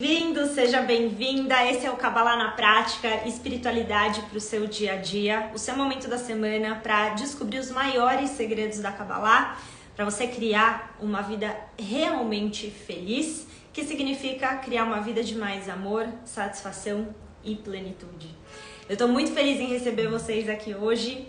Bem-vindo, seja bem-vinda. Esse é o Kabbalah na Prática, espiritualidade para o seu dia a dia, o seu momento da semana para descobrir os maiores segredos da Kabbalah, para você criar uma vida realmente feliz, que significa criar uma vida de mais amor, satisfação e plenitude. Eu estou muito feliz em receber vocês aqui hoje.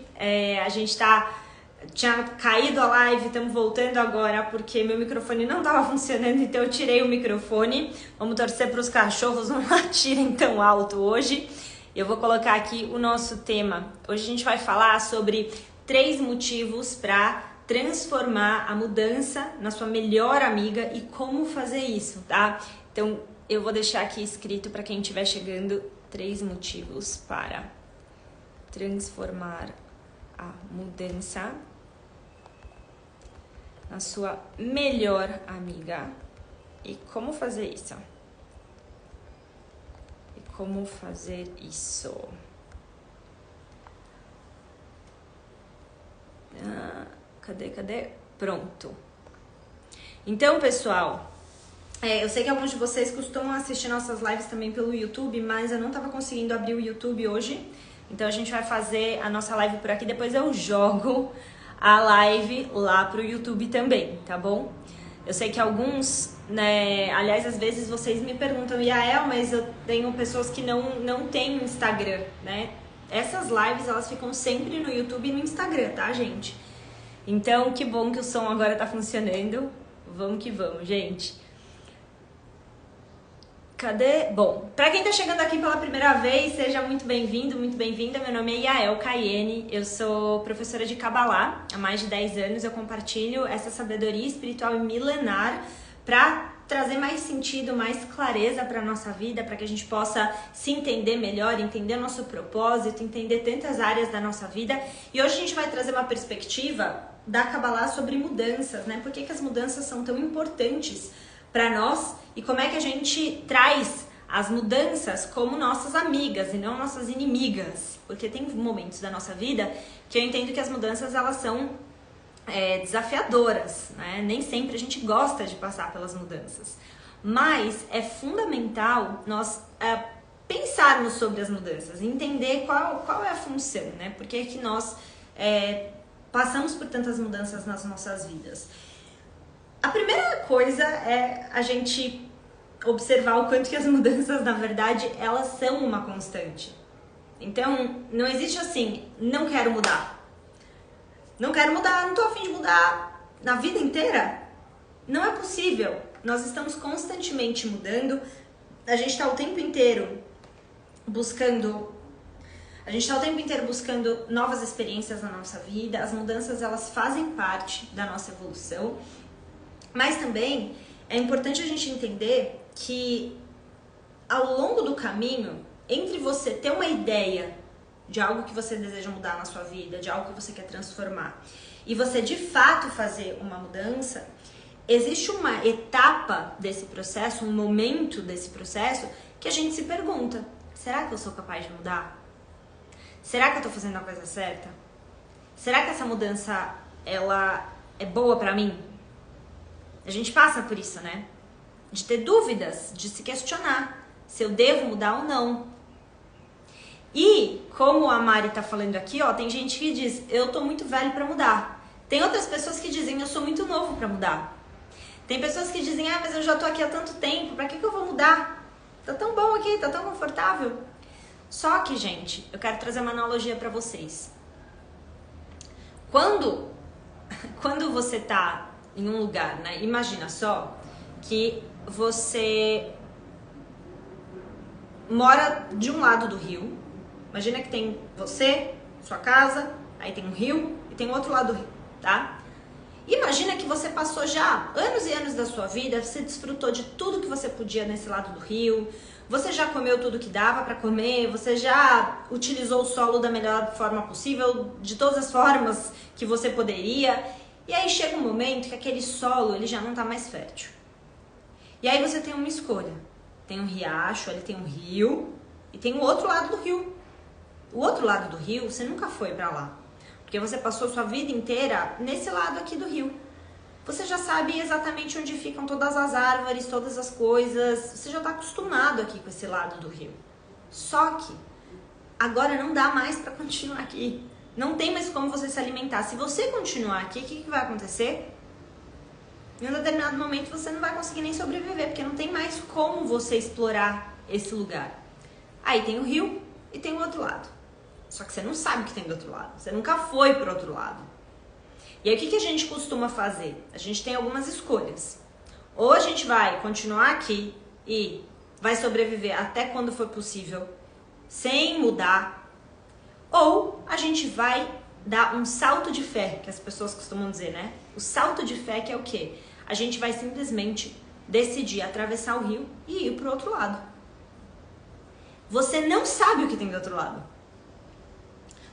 Tinha caído a live, estamos voltando agora porque meu microfone não estava funcionando, então eu tirei o microfone. Vamos torcer para os cachorros não latirem tão alto hoje. Eu vou colocar aqui o nosso tema. Hoje a gente vai falar sobre 3 motivos para transformar a mudança na sua melhor amiga e como fazer isso, tá? Então eu vou deixar aqui escrito para quem estiver chegando 3 motivos para transformar a mudança na sua melhor amiga. E como fazer isso? Cadê? Pronto. Então, pessoal, eu sei que alguns de vocês costumam assistir nossas lives também pelo YouTube, mas eu não estava conseguindo abrir o YouTube hoje. Então a gente vai fazer a nossa live por aqui, depois eu jogo a live lá pro YouTube também, tá bom? Eu sei que alguns, né, aliás, às vezes vocês me perguntam, Yael, mas eu tenho pessoas que não têm Instagram, né? Essas lives, elas ficam sempre no YouTube e no Instagram, tá, gente? Então, que bom que o som agora tá funcionando. Vamos que vamos, gente. Bom, para quem tá chegando aqui pela primeira vez, seja muito bem-vindo, muito bem-vinda. Meu nome é Yael Cayenne, eu sou professora de Kabbalah há mais de 10 anos. Eu compartilho essa sabedoria espiritual e milenar para trazer mais sentido, mais clareza para nossa vida, para que a gente possa se entender melhor, entender nosso propósito, entender tantas áreas da nossa vida. E hoje a gente vai trazer uma perspectiva da Kabbalah sobre mudanças, né? Por que as mudanças são tão importantes para nós e como é que a gente traz as mudanças como nossas amigas e não nossas inimigas, porque tem momentos da nossa vida que eu entendo que as mudanças elas são desafiadoras, né? Nem sempre a gente gosta de passar pelas mudanças, mas é fundamental nós pensarmos sobre as mudanças, entender qual é a função, né? Por que nós passamos por tantas mudanças nas nossas vidas. A primeira coisa é a gente observar o quanto que as mudanças, na verdade, elas são uma constante. Então, não existe assim, não quero mudar. Não quero mudar, não tô a fim de mudar na vida inteira. Não é possível. Nós estamos constantemente mudando. A gente está o tempo inteiro buscando novas experiências na nossa vida. As mudanças, elas fazem parte da nossa evolução. Mas também é importante a gente entender que ao longo do caminho, entre você ter uma ideia de algo que você deseja mudar na sua vida, de algo que você quer transformar, e você de fato fazer uma mudança, existe uma etapa desse processo, um momento desse processo, que a gente se pergunta, será que eu sou capaz de mudar? Será que eu tô fazendo a coisa certa? Será que essa mudança, ela é boa pra mim? A gente passa por isso, né? De ter dúvidas, de se questionar se eu devo mudar ou não. E, como a Mari tá falando aqui, ó, tem gente que diz, eu tô muito velho pra mudar. Tem outras pessoas que dizem, eu sou muito novo pra mudar. Tem pessoas que dizem, mas eu já tô aqui há tanto tempo, pra que eu vou mudar? Tá tão bom aqui, tá tão confortável. Só que, gente, eu quero trazer uma analogia pra vocês. Quando você tá em um lugar, né? Imagina só que você mora de um lado do rio. Imagina que tem você, sua casa, aí tem um rio e tem outro lado do rio, tá? Imagina que você passou já anos e anos da sua vida, você desfrutou de tudo que você podia nesse lado do rio, você já comeu tudo que dava pra comer, você já utilizou o solo da melhor forma possível, de todas as formas que você poderia. E aí chega um momento que aquele solo ele já não tá mais fértil. E aí você tem uma escolha. Tem um riacho, ele tem um rio e tem o outro lado do rio. O outro lado do rio, você nunca foi pra lá. Porque você passou sua vida inteira nesse lado aqui do rio. você já sabe exatamente onde ficam todas as árvores, todas as coisas, você já está acostumado aqui com esse lado do rio. Só que agora não dá mais para continuar aqui. Não tem mais como você se alimentar. Se você continuar aqui, o que vai acontecer? Em um determinado momento você não vai conseguir nem sobreviver, porque não tem mais como você explorar esse lugar. Aí tem o rio e tem o outro lado. Só que você não sabe o que tem do outro lado. Você nunca foi pro outro lado. E aí o que a gente costuma fazer? A gente tem algumas escolhas. Ou a gente vai continuar aqui e vai sobreviver até quando for possível, sem mudar. Ou a gente vai dar um salto de fé, que as pessoas costumam dizer, né? O salto de fé que é o quê? A gente vai simplesmente decidir atravessar o rio e ir pro outro lado. Você não sabe o que tem do outro lado.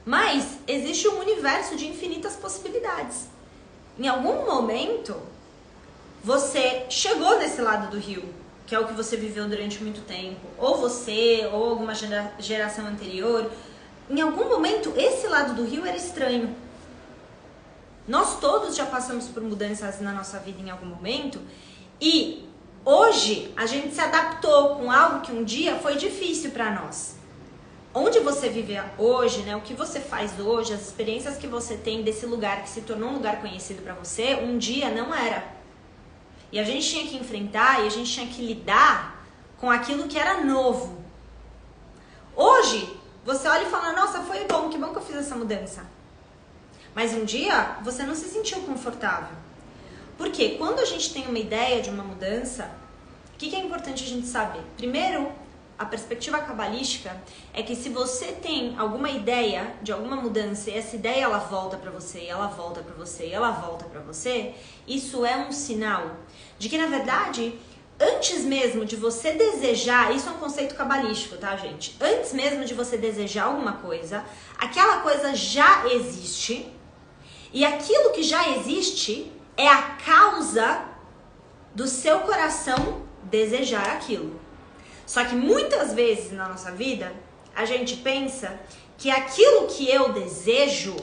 Mas existe um universo de infinitas possibilidades. Em algum momento, você chegou nesse lado do rio, que é o que você viveu durante muito tempo. Ou você, ou alguma geração anterior. Em algum momento, esse lado do rio era estranho. Nós todos já passamos por mudanças na nossa vida em algum momento. E hoje, a gente se adaptou com algo que um dia foi difícil para nós. Onde você vive hoje, né? O que você faz hoje, as experiências que você tem desse lugar que se tornou um lugar conhecido para você, um dia não era. E a gente tinha que enfrentar e a gente tinha que lidar com aquilo que era novo. Hoje, você olha e fala, nossa, foi bom, que bom que eu fiz essa mudança. Mas um dia, você não se sentiu confortável. Porque quando a gente tem uma ideia de uma mudança, o que é importante a gente saber? Primeiro, a perspectiva cabalística é que se você tem alguma ideia de alguma mudança e essa ideia ela volta para você, e ela volta para você, e ela volta para você, isso é um sinal de que na verdade, antes mesmo de você desejar, isso é um conceito cabalístico, tá, gente? Antes mesmo de você desejar alguma coisa, aquela coisa já existe e aquilo que já existe é a causa do seu coração desejar aquilo. Só que muitas vezes na nossa vida, a gente pensa que aquilo que eu desejo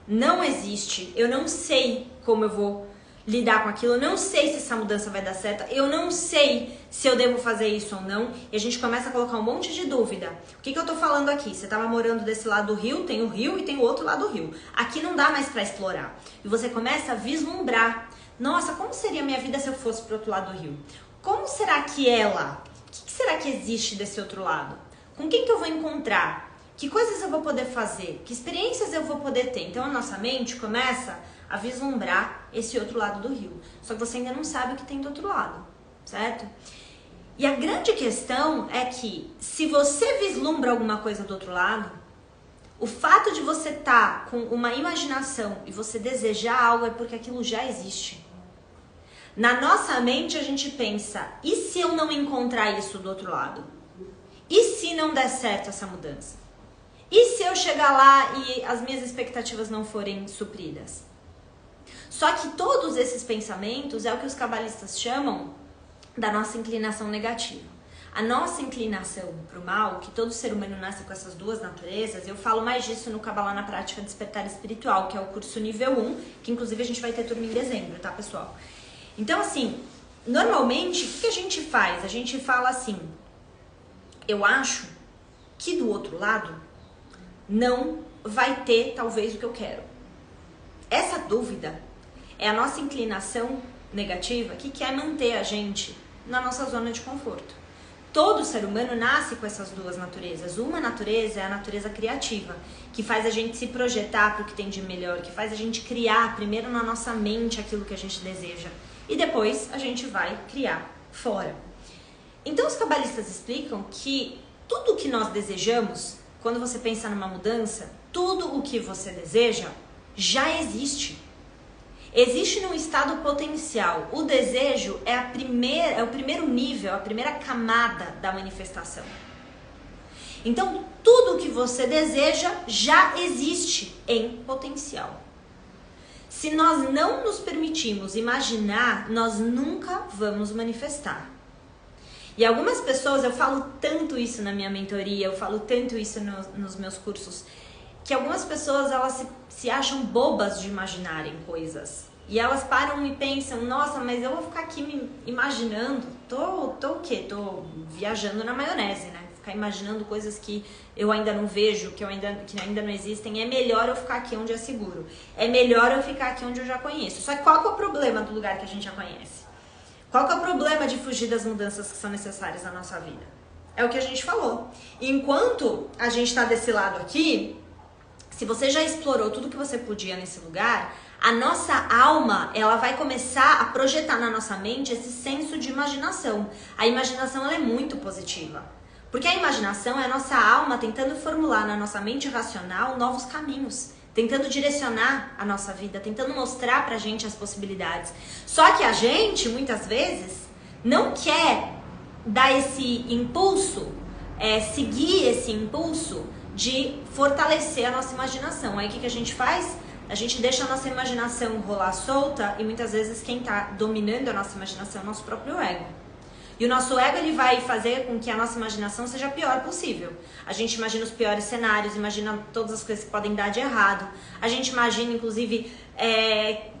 não existe. Eu não sei como eu vou lidar com aquilo, eu não sei se essa mudança vai dar certo, eu não sei se eu devo fazer isso ou não. E a gente começa a colocar um monte de dúvida. O que eu tô falando aqui? Você tava morando desse lado do rio, tem o rio e tem o outro lado do rio. Aqui não dá mais pra explorar. E você começa a vislumbrar. Nossa, como seria a minha vida se eu fosse pro outro lado do rio? Como será que ela... O que será que existe desse outro lado? Com quem que eu vou encontrar? Que coisas eu vou poder fazer? Que experiências eu vou poder ter? Então a nossa mente começa a vislumbrar esse outro lado do rio. Só que você ainda não sabe o que tem do outro lado, certo? E a grande questão é que se você vislumbra alguma coisa do outro lado, o fato de você estar com uma imaginação e você desejar algo é porque aquilo já existe. Na nossa mente a gente pensa, e se eu não encontrar isso do outro lado? E se não der certo essa mudança? E se eu chegar lá e as minhas expectativas não forem supridas? Só que todos esses pensamentos é o que os cabalistas chamam da nossa inclinação negativa. A nossa inclinação para o mal, que todo ser humano nasce com essas duas naturezas, eu falo mais disso no Kabbalah na Prática Despertar Espiritual, que é o curso nível 1, que inclusive a gente vai ter turma em dezembro, tá, pessoal? Então, assim, normalmente, o que a gente faz? A gente fala assim, eu acho que do outro lado não vai ter, talvez, o que eu quero. Essa dúvida é a nossa inclinação negativa que quer manter a gente na nossa zona de conforto. Todo ser humano nasce com essas duas naturezas. Uma natureza é a natureza criativa, que faz a gente se projetar para o que tem de melhor, que faz a gente criar primeiro na nossa mente aquilo que a gente deseja. E depois a gente vai criar fora. Então os cabalistas explicam que tudo o que nós desejamos, quando você pensa numa mudança, tudo o que você deseja já existe. Existe num estado potencial. O desejo é o primeiro nível, a primeira camada da manifestação. Então tudo o que você deseja já existe em potencial. Se nós não nos permitimos imaginar, nós nunca vamos manifestar. E algumas pessoas, eu falo tanto isso na minha mentoria, eu falo tanto isso nos meus cursos, que algumas pessoas elas se acham bobas de imaginarem coisas. e elas param e pensam, nossa, mas eu vou ficar aqui me imaginando, tô o quê? Tô viajando na maionese, né? Ficar imaginando coisas que eu ainda não vejo, que ainda não existem. É melhor eu ficar aqui onde é seguro. É melhor eu ficar aqui onde eu já conheço. Só que qual que é o problema do lugar que a gente já conhece? Qual que é o problema de fugir das mudanças que são necessárias na nossa vida? É o que a gente falou. Enquanto a gente tá desse lado aqui, se você já explorou tudo que você podia nesse lugar, a nossa alma, ela vai começar a projetar na nossa mente esse senso de imaginação. A imaginação, ela é muito positiva. Porque a imaginação é a nossa alma tentando formular na nossa mente racional novos caminhos, tentando direcionar a nossa vida, tentando mostrar pra gente as possibilidades. Só que a gente, muitas vezes, não quer dar esse impulso, seguir esse impulso de fortalecer a nossa imaginação. Aí o que a gente faz? A gente deixa a nossa imaginação rolar solta e muitas vezes quem tá dominando a nossa imaginação é o nosso próprio ego. E o nosso ego, ele vai fazer com que a nossa imaginação seja a pior possível. A gente imagina os piores cenários, imagina todas as coisas que podem dar de errado. A gente imagina, inclusive,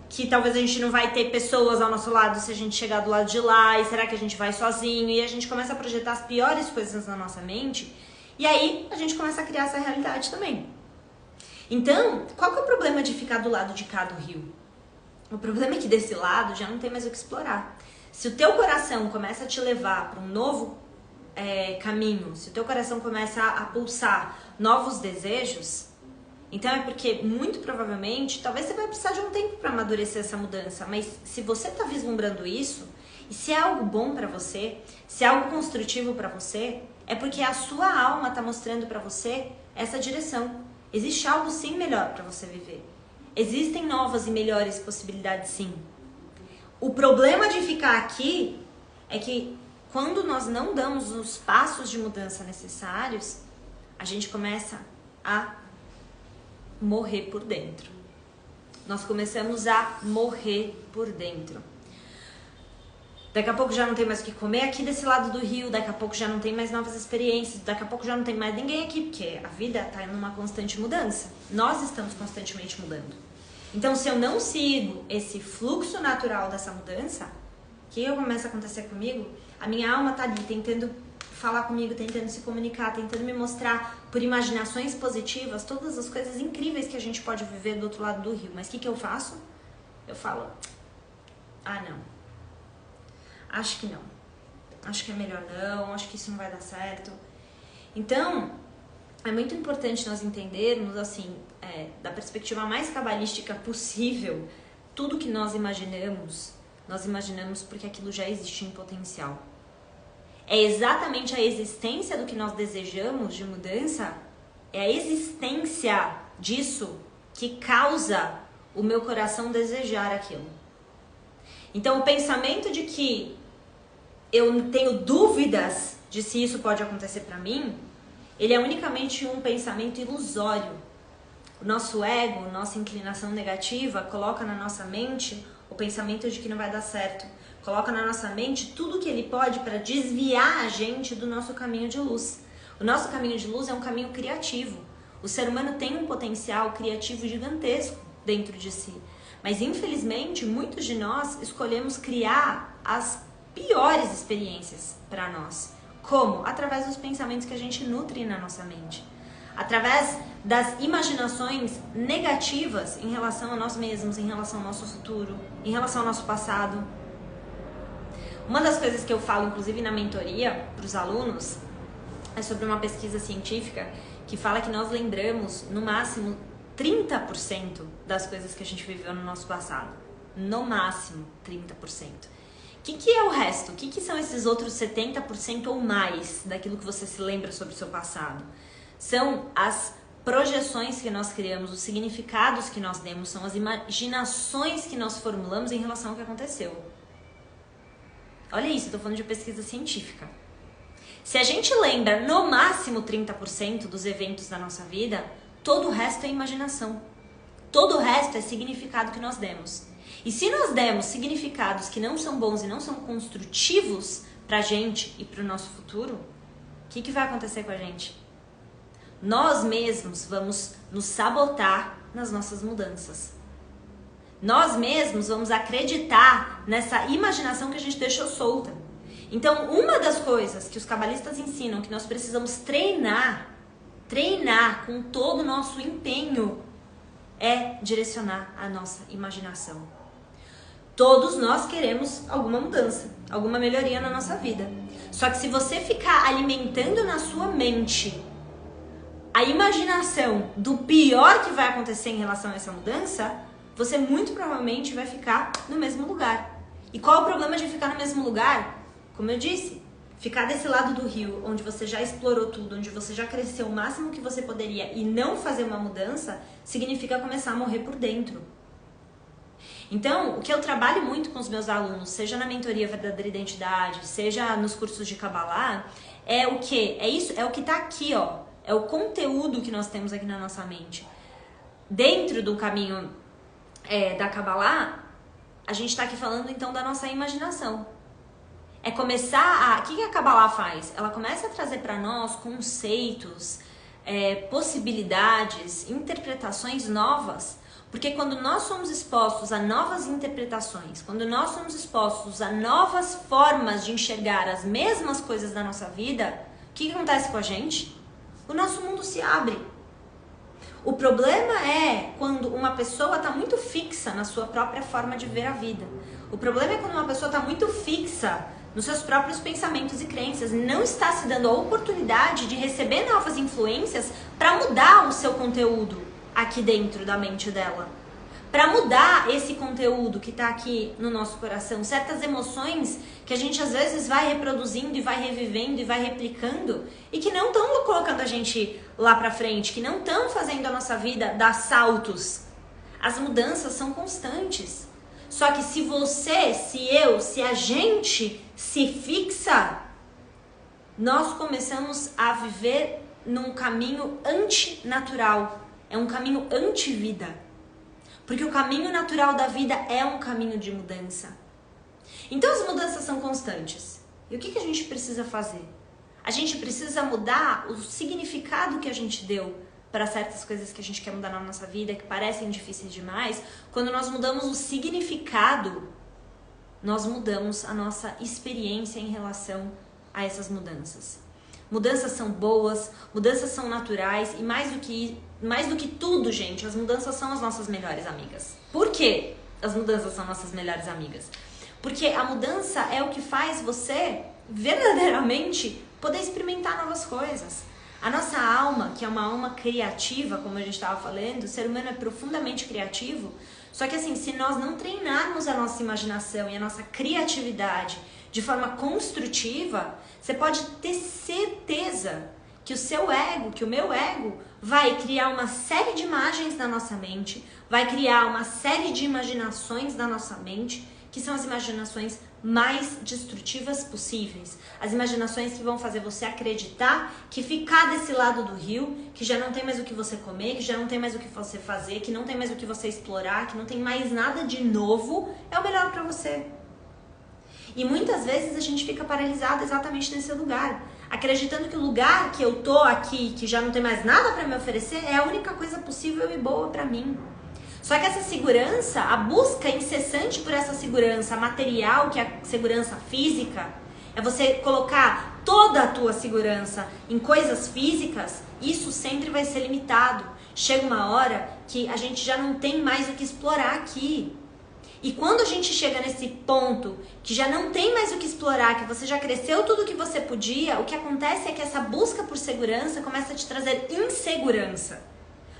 que talvez a gente não vai ter pessoas ao nosso lado se a gente chegar do lado de lá. E será que a gente vai sozinho? E a gente começa a projetar as piores coisas na nossa mente. E aí, a gente começa a criar essa realidade também. Então, qual que é o problema de ficar do lado de cá do rio? O problema é que desse lado já não tem mais o que explorar. Se o teu coração começa a te levar para um novo caminho, se o teu coração começa a pulsar novos desejos, então é porque, muito provavelmente, talvez você vai precisar de um tempo para amadurecer essa mudança, mas se você está vislumbrando isso, e se é algo bom para você, se é algo construtivo para você, é porque a sua alma está mostrando para você essa direção. Existe algo sim melhor para você viver. Existem novas e melhores possibilidades sim. O problema de ficar aqui é que quando nós não damos os passos de mudança necessários, a gente começa a morrer por dentro. Nós começamos a morrer por dentro. Daqui a pouco já não tem mais o que comer aqui desse lado do rio, daqui a pouco já não tem mais novas experiências, daqui a pouco já não tem mais ninguém aqui, porque a vida está em uma constante mudança. Nós estamos constantemente mudando. Então, se eu não sigo esse fluxo natural dessa mudança, o que começa a acontecer comigo? A minha alma tá ali tentando falar comigo, tentando se comunicar, tentando me mostrar por imaginações positivas todas as coisas incríveis que a gente pode viver do outro lado do rio. Mas o que eu faço? Eu falo, não. Acho que não. Acho que é melhor não, acho que isso não vai dar certo. Então, é muito importante nós entendermos, assim, da perspectiva mais cabalística possível, tudo que nós imaginamos porque aquilo já existe em potencial. É exatamente a existência do que nós desejamos de mudança, é a existência disso que causa o meu coração desejar aquilo. Então, o pensamento de que eu tenho dúvidas de se isso pode acontecer para mim, ele é unicamente um pensamento ilusório. O nosso ego, nossa inclinação negativa, coloca na nossa mente o pensamento de que não vai dar certo. Coloca na nossa mente tudo que ele pode para desviar a gente do nosso caminho de luz. O nosso caminho de luz é um caminho criativo. O ser humano tem um potencial criativo gigantesco dentro de si. Mas, infelizmente, muitos de nós escolhemos criar as piores experiências para nós. Como? Através dos pensamentos que a gente nutre na nossa mente. Através das imaginações negativas em relação a nós mesmos, em relação ao nosso futuro, em relação ao nosso passado. Uma das coisas que eu falo, inclusive na mentoria, para os alunos, é sobre uma pesquisa científica que fala que nós lembramos, no máximo, 30% das coisas que a gente viveu no nosso passado. No máximo, 30%. O que é o resto? O que são esses outros 70% ou mais daquilo que você se lembra sobre o seu passado? São as projeções que nós criamos, os significados que nós demos, são as imaginações que nós formulamos em relação ao que aconteceu. Olha isso, eu estou falando de pesquisa científica. Se a gente lembra no máximo 30% dos eventos da nossa vida, todo o resto é imaginação. Todo o resto é significado que nós demos. E se nós demos significados que não são bons e não são construtivos pra gente e pro nosso futuro, o que vai acontecer com a gente? Nós mesmos vamos nos sabotar nas nossas mudanças. Nós mesmos vamos acreditar nessa imaginação que a gente deixou solta. Então, uma das coisas que os cabalistas ensinam que nós precisamos treinar com todo o nosso empenho é direcionar a nossa imaginação. Todos nós queremos alguma mudança, alguma melhoria na nossa vida. Só que se você ficar alimentando na sua mente a imaginação do pior que vai acontecer em relação a essa mudança, você muito provavelmente vai ficar no mesmo lugar. E qual é o problema de ficar no mesmo lugar? Como eu disse, ficar desse lado do rio, onde você já explorou tudo, onde você já cresceu o máximo que você poderia e não fazer uma mudança, significa começar a morrer por dentro. Então, o que eu trabalho muito com os meus alunos, seja na mentoria Verdadeira Identidade, seja nos cursos de Kabbalah, é o quê? É isso, é o que tá aqui, ó. É o conteúdo que nós temos aqui na nossa mente. Dentro do caminho da Kabbalah, a gente tá aqui falando então da nossa imaginação. É começar a... O que a Kabbalah faz? Ela começa a trazer para nós conceitos, possibilidades, interpretações novas. Porque quando nós somos expostos a novas interpretações, quando nós somos expostos a novas formas de enxergar as mesmas coisas da nossa vida, o que acontece com a gente? O nosso mundo se abre. O problema é quando uma pessoa está muito fixa na sua própria forma de ver a vida. O problema é quando uma pessoa está muito fixa nos seus próprios pensamentos e crenças, não está se dando a oportunidade de receber novas influências para mudar o seu conteúdo aqui dentro da mente dela. Para mudar esse conteúdo que está aqui no nosso coração, certas emoções que a gente às vezes vai reproduzindo e vai revivendo e vai replicando e que não estão colocando a gente lá para frente, que não estão fazendo a nossa vida dar saltos. As mudanças são constantes. Só que se você, se eu, se a gente se fixa, nós começamos a viver num caminho antinatural. É um caminho anti-vida. Porque o caminho natural da vida é um caminho de mudança. Então as mudanças são constantes. E o que a gente precisa fazer? A gente precisa mudar o significado que a gente deu para certas coisas que a gente quer mudar na nossa vida, que parecem difíceis demais. Quando nós mudamos o significado, nós mudamos a nossa experiência em relação a essas mudanças. Mudanças são boas, mudanças são naturais e mais do que tudo, gente, as mudanças são as nossas melhores amigas. Por quê? As mudanças são nossas melhores amigas. Porque a mudança é o que faz você verdadeiramente poder experimentar novas coisas. A nossa alma, que é uma alma criativa, como a gente estava falando, o ser humano é profundamente criativo. Só que assim, se nós não treinarmos a nossa imaginação e a nossa criatividade de forma construtiva, você pode ter certeza que o seu ego, que o meu ego, vai criar uma série de imagens na nossa mente, vai criar uma série de imaginações na nossa mente, que são as imaginações mais destrutivas possíveis. As imaginações que vão fazer você acreditar que ficar desse lado do rio, que já não tem mais o que você comer, que já não tem mais o que você fazer, que não tem mais o que você explorar, que não tem mais nada de novo, é o melhor para você. E muitas vezes a gente fica paralisado exatamente nesse lugar, acreditando que o lugar que eu tô aqui, que já não tem mais nada para me oferecer, é a única coisa possível e boa para mim. Só que essa segurança, a busca incessante por essa segurança material, que é a segurança física, é você colocar toda a tua segurança em coisas físicas, isso sempre vai ser limitado. Chega uma hora que a gente já não tem mais o que explorar aqui. E quando a gente chega nesse ponto que já não tem mais o que explorar, que você já cresceu tudo o que você podia, o que acontece é que essa busca por segurança começa a te trazer insegurança.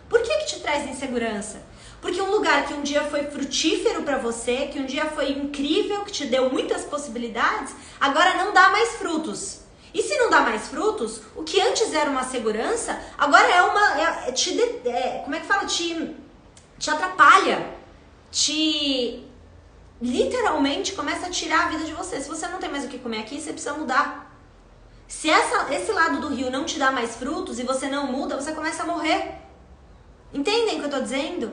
Por que te traz insegurança? Porque um lugar que um dia foi frutífero para você, que um dia foi incrível, que te deu muitas possibilidades, agora não dá mais frutos. E se não dá mais frutos, o que antes era uma segurança, agora te atrapalha, literalmente começa a tirar a vida de você. Se você não tem mais o que comer aqui, você precisa mudar. Se esse lado do rio não te dá mais frutos e você não muda, você começa a morrer. Entendem o que eu tô dizendo?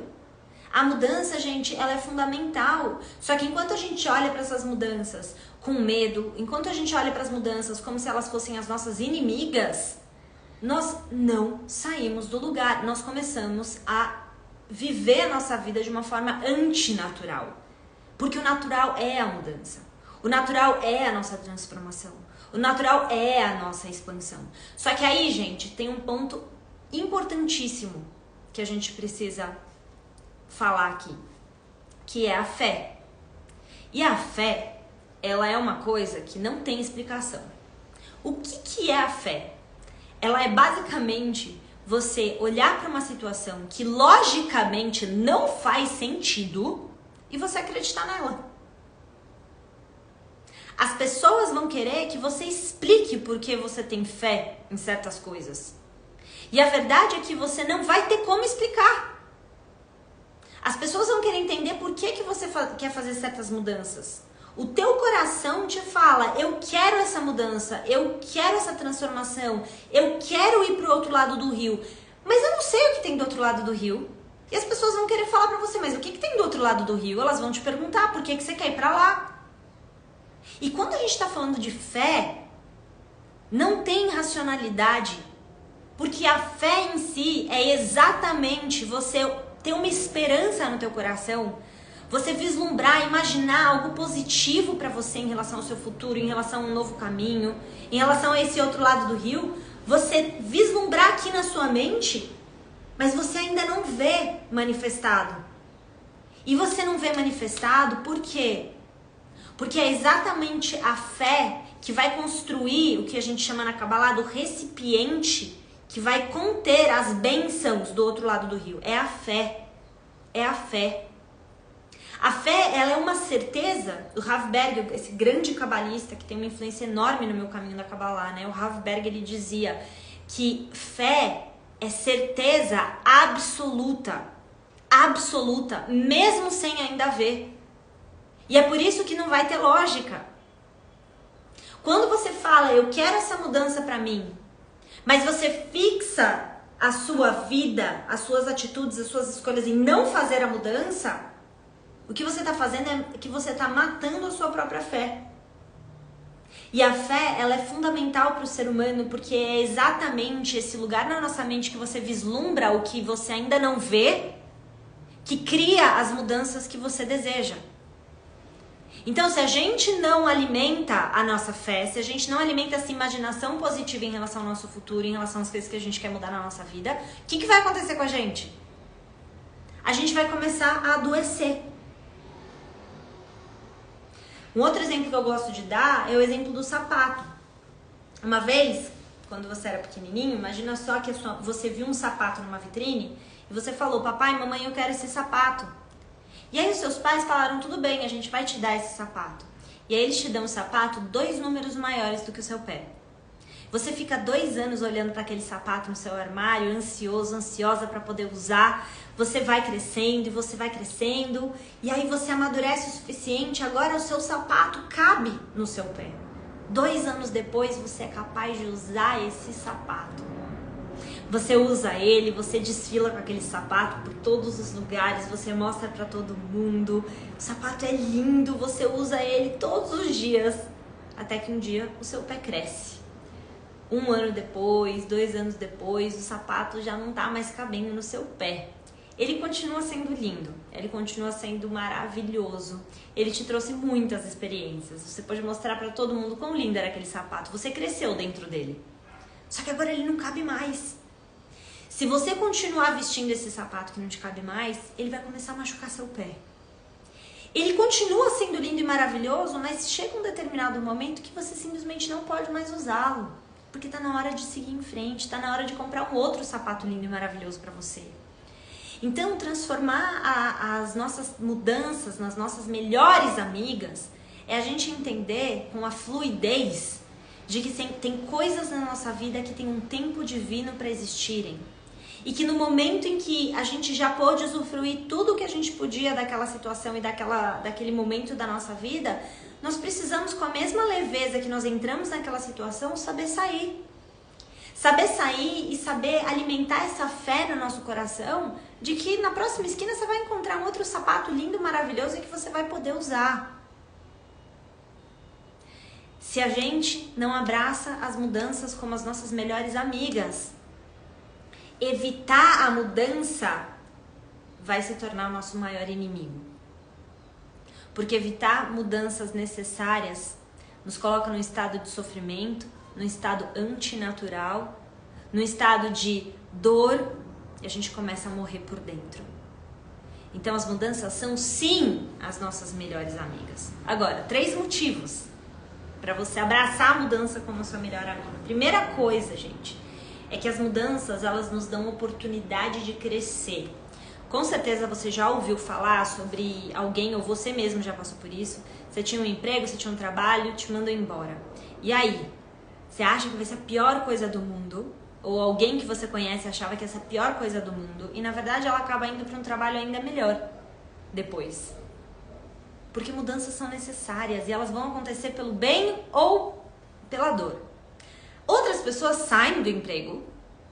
A mudança, gente, ela é fundamental. Só que enquanto a gente olha para essas mudanças com medo, enquanto a gente olha para as mudanças como se elas fossem as nossas inimigas, nós não saímos do lugar. Nós começamos a viver a nossa vida de uma forma antinatural. Porque o natural é a mudança. O natural é a nossa transformação. O natural é a nossa expansão. Só que aí, gente, tem um ponto importantíssimo que a gente precisa falar aqui, que é a fé. E a fé, ela é uma coisa que não tem explicação. O que é a fé? Ela é basicamente você olhar para uma situação que logicamente não faz sentido e você acreditar nela. As pessoas vão querer que você explique por que você tem fé em certas coisas. E a verdade é que você não vai ter como explicar. As pessoas vão querer entender por que você quer fazer certas mudanças. O teu coração te fala, eu quero essa mudança, eu quero essa transformação, eu quero ir pro outro lado do rio. Mas eu não sei o que tem do outro lado do rio. E as pessoas vão querer falar pra você, mas o que tem do outro lado do rio? Elas vão te perguntar, por que você quer ir pra lá? E quando a gente está falando de fé, não tem racionalidade, porque a fé em si é exatamente você ter uma esperança no teu coração, você vislumbrar, imaginar algo positivo para você em relação ao seu futuro, em relação a um novo caminho, em relação a esse outro lado do rio, você vislumbrar aqui na sua mente, mas você ainda não vê manifestado. E você não vê manifestado por quê? Porque é exatamente a fé que vai construir o que a gente chama na Kabbalah do recipiente que vai conter as bênçãos do outro lado do rio. É a fé. É a fé. A fé, ela é uma certeza. O Rav Berger, esse grande cabalista que tem uma influência enorme no meu caminho da Kabbalah, né? O Rav Berger, ele dizia que fé é certeza absoluta. Absoluta, mesmo sem ainda ver. E é por isso que não vai ter lógica. Quando você fala, eu quero essa mudança pra mim, mas você fixa a sua vida, as suas atitudes, as suas escolhas em não fazer a mudança, o que você tá fazendo é que você tá matando a sua própria fé. E a fé, ela é fundamental para o ser humano, porque é exatamente esse lugar na nossa mente que você vislumbra o que você ainda não vê, que cria as mudanças que você deseja. Então, se a gente não alimenta a nossa fé, se a gente não alimenta essa imaginação positiva em relação ao nosso futuro, em relação às coisas que a gente quer mudar na nossa vida, o que vai acontecer com a gente? A gente vai começar a adoecer. Um outro exemplo que eu gosto de dar é o exemplo do sapato. Uma vez, quando você era pequenininho, imagina só que você viu um sapato numa vitrine e você falou, papai, mamãe, eu quero esse sapato. E aí os seus pais falaram, tudo bem, a gente vai te dar esse sapato. E aí eles te dão um sapato 2 números maiores do que o seu pé. Você fica 2 anos olhando para aquele sapato no seu armário, ansioso, ansiosa para poder usar. Você vai crescendo e você vai crescendo. E aí você amadurece o suficiente, agora o seu sapato cabe no seu pé. 2 anos depois você é capaz de usar esse sapato. Você usa ele, você desfila com aquele sapato por todos os lugares, você mostra pra todo mundo. O sapato é lindo, você usa ele todos os dias. Até que um dia o seu pé cresce. 1 ano depois, 2 anos depois, o sapato já não tá mais cabendo no seu pé. Ele continua sendo lindo, ele continua sendo maravilhoso. Ele te trouxe muitas experiências. Você pode mostrar pra todo mundo quão lindo era aquele sapato. Você cresceu dentro dele. Só que agora ele não cabe mais. Se você continuar vestindo esse sapato que não te cabe mais, ele vai começar a machucar seu pé. Ele continua sendo lindo e maravilhoso, mas chega um determinado momento que você simplesmente não pode mais usá-lo. Porque tá na hora de seguir em frente, tá na hora de comprar um outro sapato lindo e maravilhoso para você. Então, transformar as nossas mudanças nas nossas melhores amigas é a gente entender com a fluidez de que tem coisas na nossa vida que tem um tempo divino para existirem. E que no momento em que a gente já pôde usufruir tudo que a gente podia daquela situação e daquele momento da nossa vida, nós precisamos, com a mesma leveza que nós entramos naquela situação, saber sair. Saber sair e saber alimentar essa fé no nosso coração de que na próxima esquina você vai encontrar um outro sapato lindo, maravilhoso e que você vai poder usar. Se a gente não abraça as mudanças como as nossas melhores amigas, evitar a mudança vai se tornar o nosso maior inimigo. Porque evitar mudanças necessárias nos coloca num estado de sofrimento, num estado antinatural, num estado de dor, e a gente começa a morrer por dentro. Então as mudanças são sim as nossas melhores amigas. Agora, 3 motivos para você abraçar a mudança como a sua melhor amiga. Primeira coisa, gente, é que as mudanças, elas nos dão oportunidade de crescer. Com certeza você já ouviu falar sobre alguém, ou você mesmo já passou por isso. Você tinha um emprego, você tinha um trabalho, te mandou embora. E aí? Você acha que vai ser a pior coisa do mundo? Ou alguém que você conhece achava que ia ser a pior coisa do mundo, e na verdade ela acaba indo para um trabalho ainda melhor depois. Porque mudanças são necessárias e elas vão acontecer pelo bem ou pela dor. Outras pessoas saem do emprego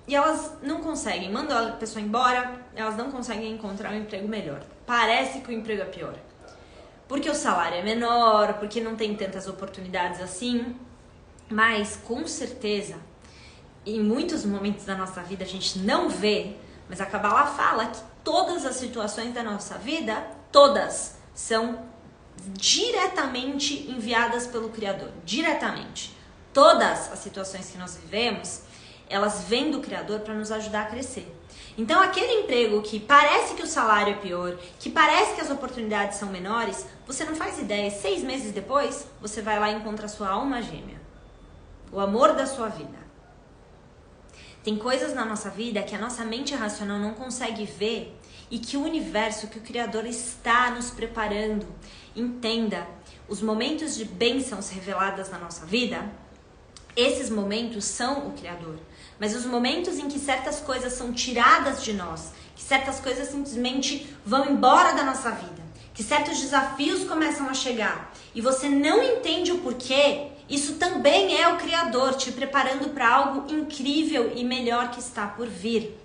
e elas não conseguem, mandam a pessoa embora, elas não conseguem encontrar um emprego melhor. Parece que o emprego é pior. Porque o salário é menor, porque não tem tantas oportunidades assim. Mas, com certeza, em muitos momentos da nossa vida a gente não vê, mas a Kabbalah fala que todas as situações da nossa vida, todas, são diretamente enviadas pelo Criador. Diretamente. Todas as situações que nós vivemos, elas vêm do Criador para nos ajudar a crescer. Então, aquele emprego que parece que o salário é pior, que parece que as oportunidades são menores, você não faz ideia. 6 meses depois, você vai lá e encontra a sua alma gêmea. O amor da sua vida. Tem coisas na nossa vida que a nossa mente racional não consegue ver e que o universo, que o Criador está nos preparando. Entenda, os momentos de bênçãos reveladas na nossa vida, esses momentos são o Criador. Mas os momentos em que certas coisas são tiradas de nós, que certas coisas simplesmente vão embora da nossa vida, que certos desafios começam a chegar e você não entende o porquê, isso também é o Criador te preparando para algo incrível e melhor que está por vir.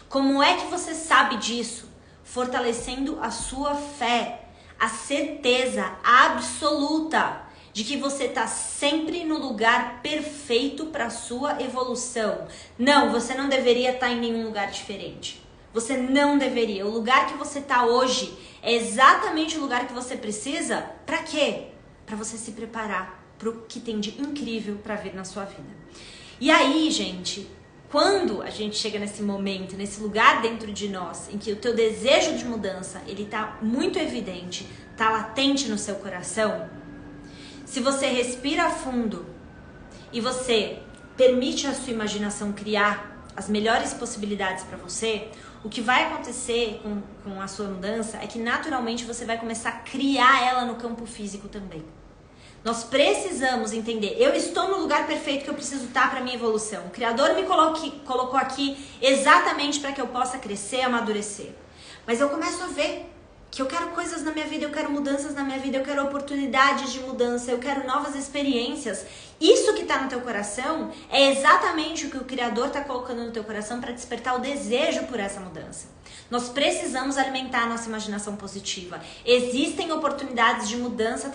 Como é que você sabe disso? Fortalecendo a sua fé, a certeza absoluta de que você está sempre no lugar perfeito para a sua evolução. Não, você não deveria estar em nenhum lugar diferente. Você não deveria. O lugar que você está hoje é exatamente o lugar que você precisa. Para quê? Para você se preparar para o que tem de incrível para vir na sua vida. E aí, gente, quando a gente chega nesse momento, nesse lugar dentro de nós, em que o teu desejo de mudança, ele tá muito evidente, tá latente no seu coração, se você respira fundo e você permite a sua imaginação criar as melhores possibilidades para você, o que vai acontecer com a sua mudança é que naturalmente você vai começar a criar ela no campo físico também. Nós precisamos entender, eu estou no lugar perfeito que eu preciso estar para minha evolução. O Criador me colocou aqui exatamente para que eu possa crescer, amadurecer. Mas eu começo a ver que eu quero coisas na minha vida, eu quero mudanças na minha vida, eu quero oportunidades de mudança, eu quero novas experiências. Isso que está no teu coração é exatamente o que o Criador está colocando no teu coração para despertar o desejo por essa mudança. Nós precisamos alimentar a nossa imaginação positiva. Existem oportunidades de mudança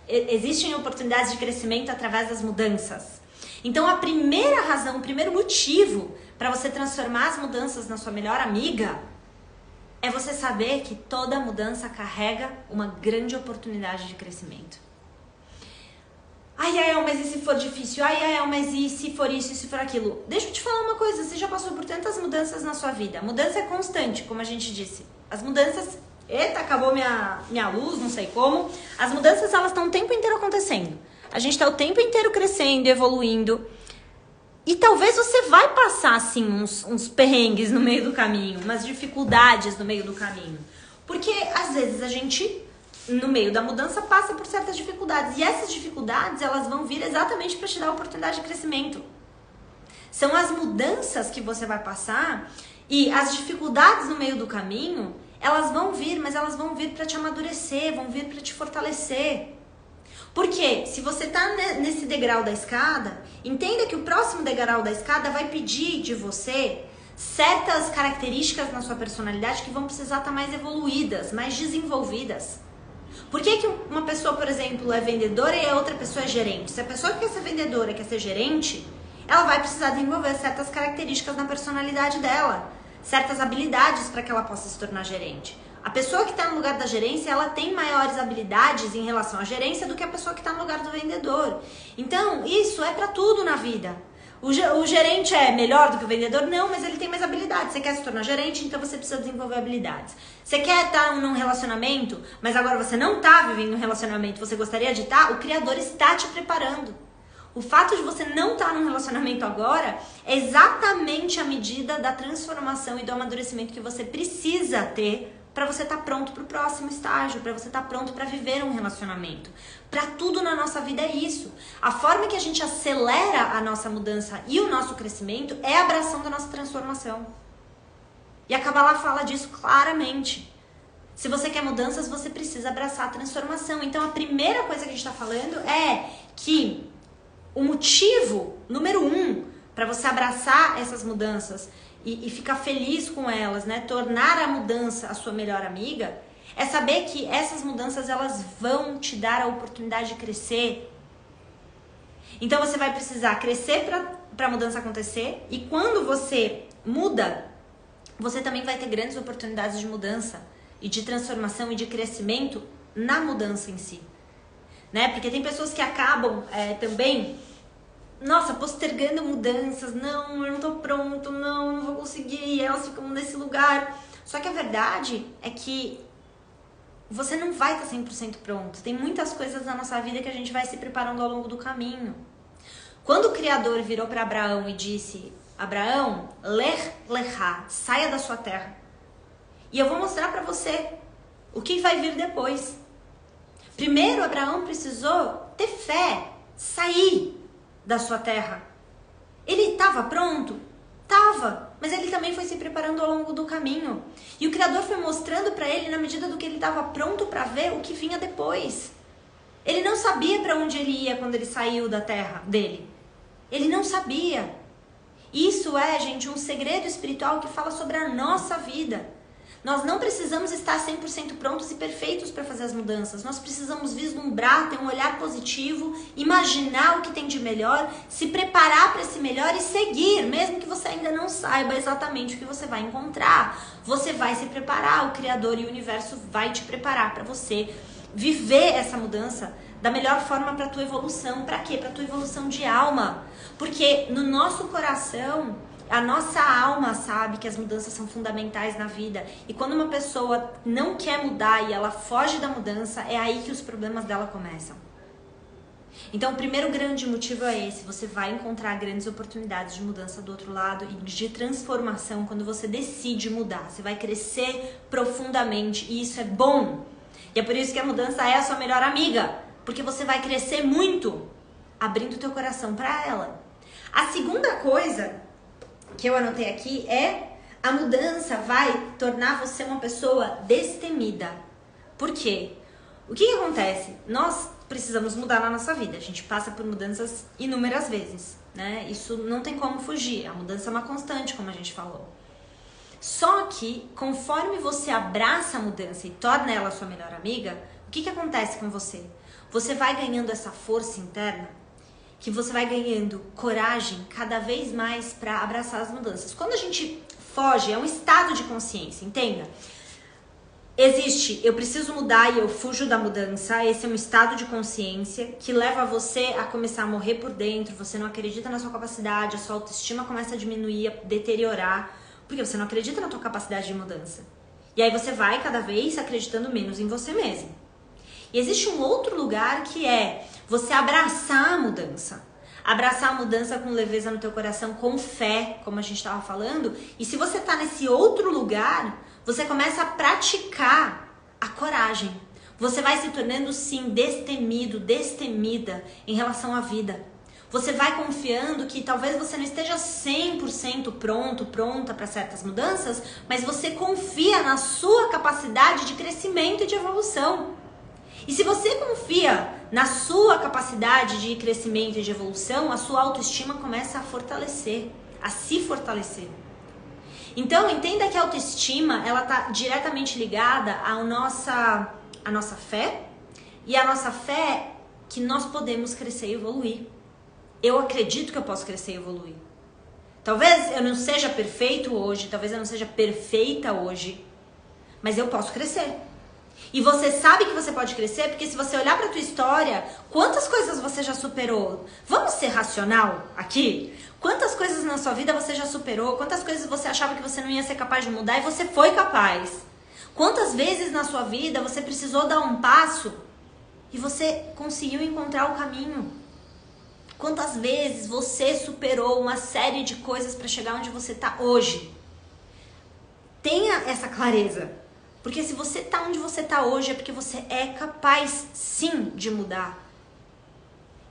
existem oportunidades de crescimento através das mudanças. Então a primeira razão, o primeiro motivo para você transformar as mudanças na sua melhor amiga é você saber que toda mudança carrega uma grande oportunidade de crescimento. Ai, mas e se for difícil? Ai, mas e se for isso, e se for aquilo? Deixa eu te falar uma coisa, você já passou por tantas mudanças na sua vida. A mudança é constante, como a gente disse. As mudanças... Eita, acabou minha luz, não sei como. As mudanças, elas estão o tempo inteiro acontecendo. A gente está o tempo inteiro crescendo, evoluindo. E talvez você vai passar, assim, uns perrengues no meio do caminho, umas dificuldades no meio do caminho. Porque, às vezes, a gente, no meio da mudança, passa por certas dificuldades. E essas dificuldades, elas vão vir exatamente para te dar a oportunidade de crescimento. São as mudanças que você vai passar e as dificuldades no meio do caminho, elas vão vir, mas elas vão vir para te amadurecer, vão vir para te fortalecer. Porque se você está nesse degrau da escada, entenda que o próximo degrau da escada vai pedir de você certas características na sua personalidade que vão precisar estar mais evoluídas, mais desenvolvidas. Por que uma pessoa, por exemplo, é vendedora e a outra pessoa é gerente? Se a pessoa que quer ser vendedora quer ser gerente, ela vai precisar desenvolver certas características na personalidade dela. certas habilidades para que ela possa se tornar gerente. A pessoa que está no lugar da gerência, ela tem maiores habilidades em relação à gerência do que a pessoa que está no lugar do vendedor. Então, isso é para tudo na vida. O gerente é melhor do que o vendedor? Não, mas ele tem mais habilidades. Você quer se tornar gerente, então você precisa desenvolver habilidades. Você quer estar num relacionamento, mas agora você não está vivendo um relacionamento, você gostaria de estar? O Criador está te preparando. O fato de você não estar num relacionamento agora é exatamente a medida da transformação e do amadurecimento que você precisa ter para você estar pronto para o próximo estágio, para você estar pronto para viver um relacionamento. Para tudo na nossa vida é isso. A forma que a gente acelera a nossa mudança e o nosso crescimento é abraçando a nossa transformação. E a Kabbalah fala disso claramente. Se você quer mudanças, você precisa abraçar a transformação. Então a primeira coisa que a gente está falando é que o motivo número 1 para você abraçar essas mudanças e ficar feliz com elas, né? Tornar a mudança a sua melhor amiga, é saber que essas mudanças elas vão te dar a oportunidade de crescer. Então você vai precisar crescer para a mudança acontecer, e quando você muda, você também vai ter grandes oportunidades de mudança e de transformação e de crescimento na mudança em si, né? Porque tem pessoas que acabam também postergando mudanças, não, eu não tô pronto, não vou conseguir, e elas ficam nesse lugar. Só que a verdade é que você não vai estar 100% pronto. Tem muitas coisas na nossa vida que a gente vai se preparando ao longo do caminho. Quando o Criador virou para Abraão e disse: Abraão, lech lechá, saia da sua terra, e eu vou mostrar para você o que vai vir depois. Primeiro, Abraão precisou ter fé, sair da sua terra. Ele estava pronto? Tava, mas ele também foi se preparando ao longo do caminho. E o Criador foi mostrando para ele, na medida do que ele estava pronto para ver, o que vinha depois. Ele não sabia para onde ele ia quando ele saiu da terra dele. Ele não sabia. Isso é, gente, um segredo espiritual que fala sobre a nossa vida. Nós não precisamos estar 100% prontos e perfeitos para fazer as mudanças. Nós precisamos vislumbrar, ter um olhar positivo, imaginar o que tem de melhor, se preparar para esse melhor e seguir, mesmo que você ainda não saiba exatamente o que você vai encontrar. Você vai se preparar, o Criador e o Universo vai te preparar para você viver essa mudança da melhor forma para a tua evolução. Para quê? Para a tua evolução de alma. Porque no nosso coração, a nossa alma sabe que as mudanças são fundamentais na vida. E quando uma pessoa não quer mudar e ela foge da mudança, é aí que os problemas dela começam. Então o primeiro grande motivo é esse. Você vai encontrar grandes oportunidades de mudança do outro lado e de transformação quando você decide mudar. Você vai crescer profundamente e isso é bom. E é por isso que a mudança é a sua melhor amiga. Porque você vai crescer muito abrindo o teu coração para ela. A segunda coisa que eu anotei aqui é: a mudança vai tornar você uma pessoa destemida. Por quê? O que acontece? Nós precisamos mudar na nossa vida. A gente passa por mudanças inúmeras vezes, né? Isso não tem como fugir. A mudança é uma constante, como a gente falou. Só que, conforme você abraça a mudança e torna ela sua melhor amiga, o que acontece com você? Você vai ganhando essa força interna, que você vai ganhando coragem cada vez mais para abraçar as mudanças. Quando a gente foge, é um estado de consciência, entenda? Existe, eu preciso mudar e eu fujo da mudança. Esse é um estado de consciência que leva você a começar a morrer por dentro. Você não acredita na sua capacidade, a sua autoestima começa a diminuir, a deteriorar, porque você não acredita na tua capacidade de mudança. E aí você vai cada vez acreditando menos em você mesmo. E existe um outro lugar que é você abraçar a mudança. Abraçar a mudança com leveza no teu coração, com fé, como a gente estava falando. E se você está nesse outro lugar, você começa a praticar a coragem. Você vai se tornando, sim, destemido, destemida em relação à vida. Você vai confiando que talvez você não esteja 100% pronta para certas mudanças, mas você confia na sua capacidade de crescimento e de evolução. E se você confia na sua capacidade de crescimento e de evolução, a sua autoestima começa a fortalecer, a se fortalecer. Então, entenda que a autoestima, ela está diretamente ligada à nossa fé, e a nossa fé que nós podemos crescer e evoluir. Eu acredito que eu posso crescer e evoluir. Talvez eu não seja perfeito hoje, talvez eu não seja perfeita hoje, mas eu posso crescer. E você sabe que você pode crescer porque se você olhar pra tua história, quantas coisas você já superou? Vamos ser racional aqui? Quantas coisas na sua vida você já superou? Quantas coisas você achava que você não ia ser capaz de mudar e você foi capaz? Quantas vezes na sua vida você precisou dar um passo e você conseguiu encontrar o caminho? Quantas vezes você superou uma série de coisas para chegar onde você está hoje? Tenha essa clareza. Porque se você está onde você está hoje é porque você é capaz sim de mudar.